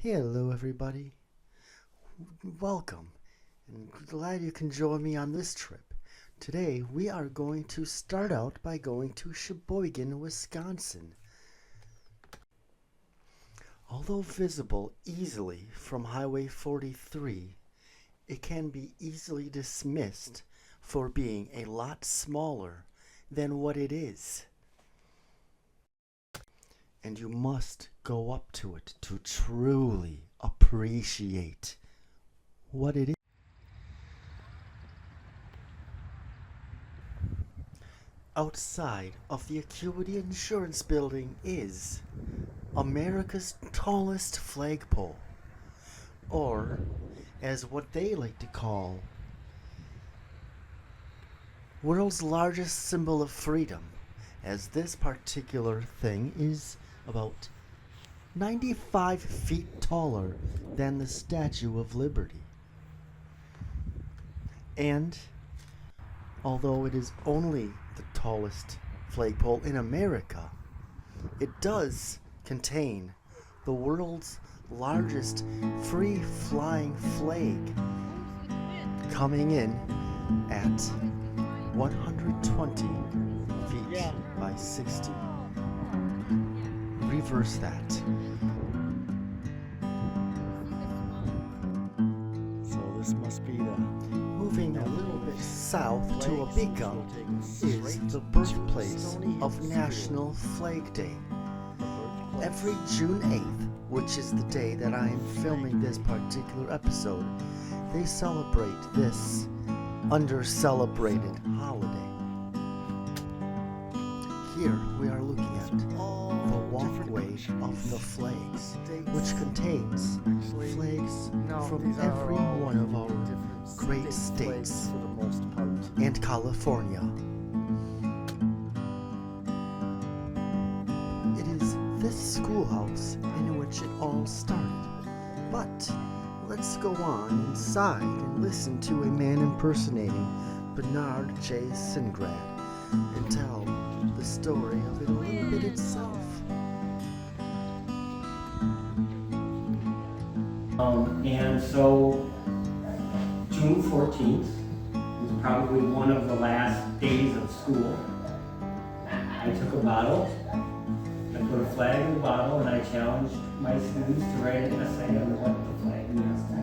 Hello, everybody. Welcome, and glad you can join me on this trip. Today, we are going to start out by going to Sheboygan, Wisconsin. Although visible easily from Highway 43, it can be easily dismissed for being a lot smaller than what it is. And you must go up to it to truly appreciate what it is. Outside of the Acuity Insurance Building is America's tallest flagpole, or as what they like to call, world's largest symbol of freedom, as this particular thing is about 95 feet taller than the Statue of Liberty. And although it is only the tallest flagpole in America, it does contain the world's largest free-flying flag, coming in at 120 feet by 60. Reverse that. So this must be the... Moving a little bit south to Sheboygan is the birthplace of National Flag Day. Every June 8th, which is the day that I am filming this particular episode, they celebrate this under-celebrated holiday. Here we are looking at the walkway of the flags, which contains flags from every one of our great states and California. It is this schoolhouse in which it all started. But let's go on inside and listen to a man impersonating Bernard J. Singrad and tell the story of it a little bit itself. And so June 14th was probably one of the last days of school. I took a bottle, I put a flag in the bottle, and I challenged my students to write an essay on what the flag means to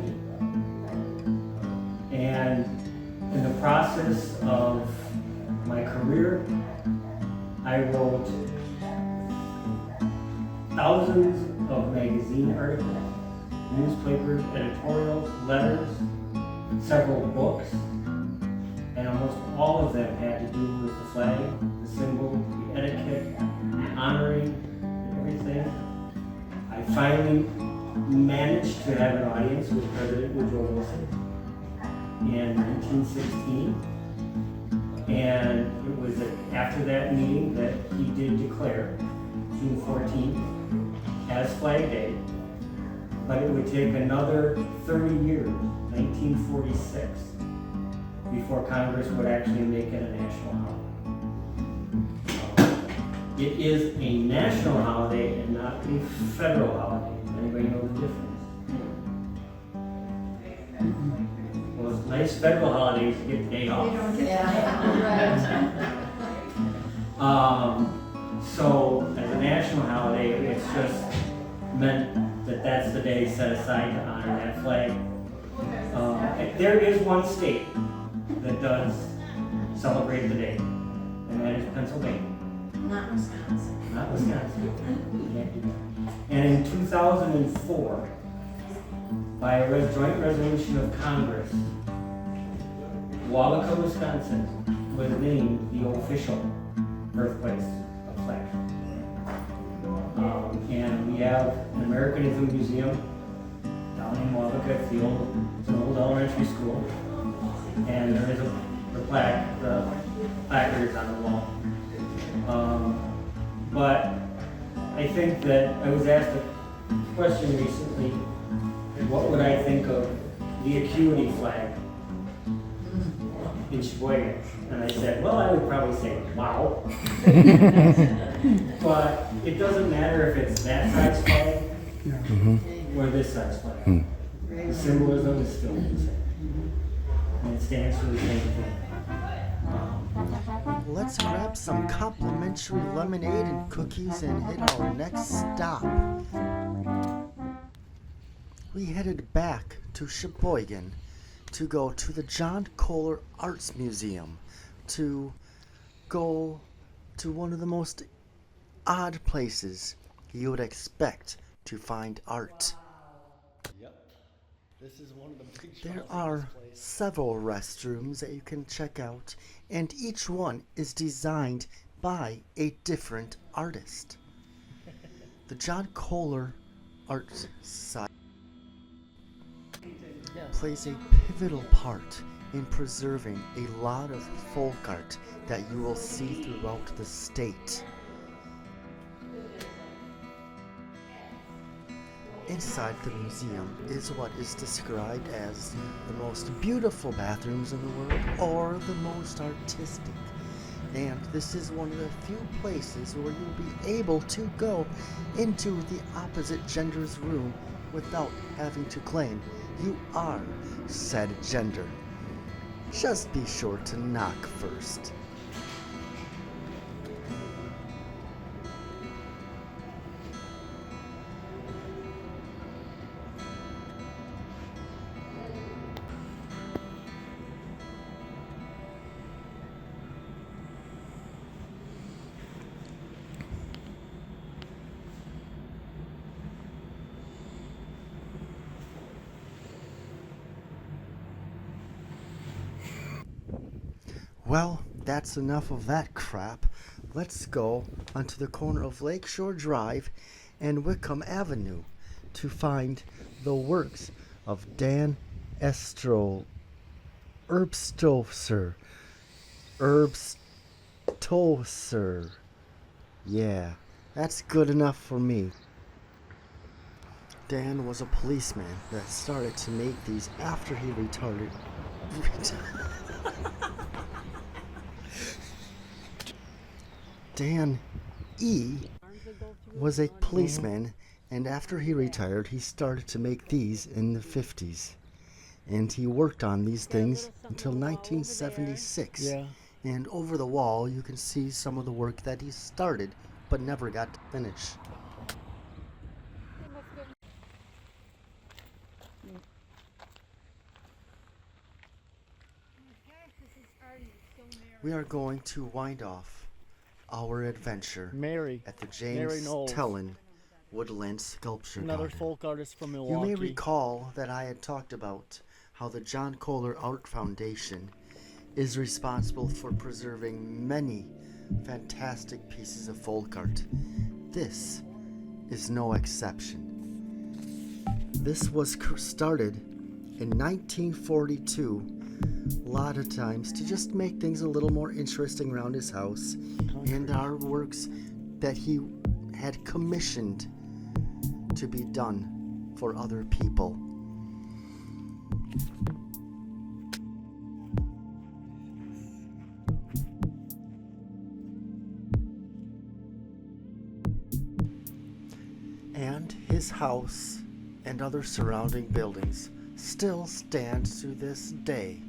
me. And in the process of my career, I wrote thousands of magazine articles, newspapers, editorials, letters, several books, and almost all of them had to do with the flag, the symbol, the etiquette, the honoring, everything. I finally managed to have an audience with President Woodrow Wilson in 1916, and it was after that meeting that he did declare June 14th as Flag Day. But it would take another 30 years, 1946, before Congress would actually make it a national holiday. It is a national holiday and not a federal holiday. Does anybody know the difference? Well, it's nice federal holidays to get the day off. So as a national holiday, it's just meant that that's the day set aside to honor that flag. There is one state that does celebrate the day, and that is Pennsylvania. Not Wisconsin. Not Wisconsin. And in 2004, by a joint resolution of Congress, Waukesha, Wisconsin was named the official birthplace of flag. And we have an Americanism Museum down in Waukesha. It's an old elementary school, and there is the placard is on the wall. But I think that I was asked a question recently, what would I think of the Acuity flag in Sheboygan? And I said, well, I would probably say, wow. But it doesn't matter if it's that size flag where this starts playing. The symbolism is still the same. And it stands for the same thing. Let's grab some complimentary lemonade and cookies and hit our next stop. We headed back to Sheboygan to go to the John Kohler Arts Museum, to go to one of the most odd places you would expect to find art. This is one of the big There are several restrooms that you can check out, and each one is designed by a different artist. The John Kohler Art Society plays a pivotal part in preserving a lot of folk art that you will see throughout the state. Inside the museum is what is described as the most beautiful bathrooms in the world, or the most artistic. And this is one of the few places where you'll be able to go into the opposite gender's room without having to claim you are said gender. Just be sure to knock first. Well, that's enough of that crap. Let's go onto the corner of Lakeshore Drive and Wickham Avenue to find the works of Dan Erbstosser. Erbstosser. Yeah, that's good enough for me. Dan was a policeman that started to make these after he retired. Dan E. was a policeman, and after he retired, he started to make these in the 50s. And he worked on these things until 1976. Yeah. And over the wall, you can see some of the work that he started but never got to finish. We are going to wind off our adventure Mary. at the Mary James Knowles. Tellin Woodland Sculpture Another Garden. folk artist from You Milwaukee. may recall that I had talked about how the John Kohler Art Foundation is responsible for preserving many fantastic pieces of folk art. This is no exception. This was started in 1942, a lot of times to just make things a little more interesting around his house, and our works that he had commissioned to be done for other people. And his house and other surrounding buildings still stand to this day.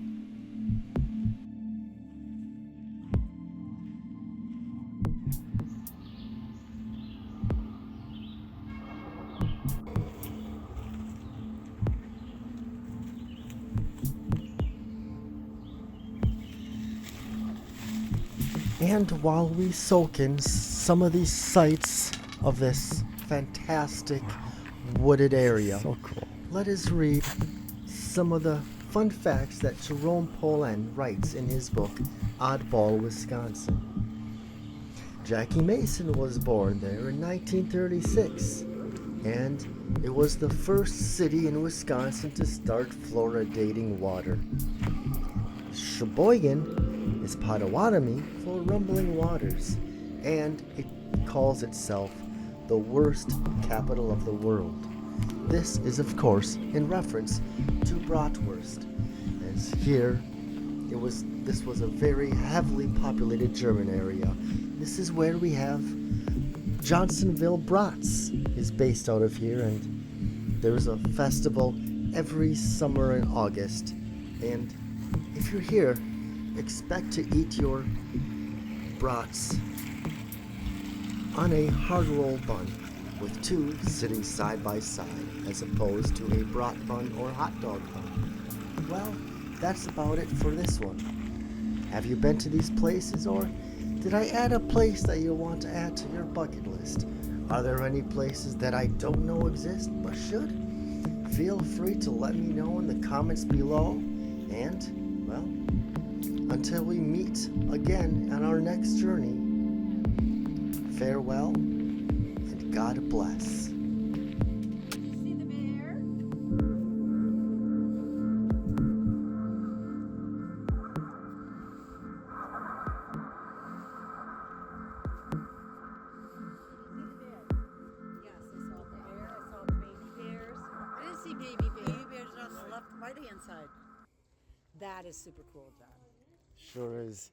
And while we soak in some of these sights of this fantastic wooded area, So cool. let us read some of the fun facts that Jerome Polen writes in his book, Oddball, Wisconsin. Jackie Mason was born there in 1936, and it was the first city in Wisconsin to start fluoridating water. Sheboygan is Potawatomi for rumbling waters, and it calls itself the worst capital of the world. This is, of course, in reference to bratwurst, as here this was a very heavily populated German area. This is where we have Johnsonville Brats is based out of here, and There's a festival every summer in August, and if you're here, expect to eat your brats on a hard roll bun with two sitting side by side as opposed to a brat bun or hot dog bun. Well, that's about it for this one. Have you been to these places, or did I add a place that you want to add to your bucket list? Are there any places that I don't know exist but should? Feel free to let me know in the comments below. And, well, until we meet again on our next journey, farewell and God bless. See the bear? Yes, I saw the bear. I saw the baby bears. I didn't see baby bears. Baby bears are on the left, right-hand side. That is super cool, John. Sure is.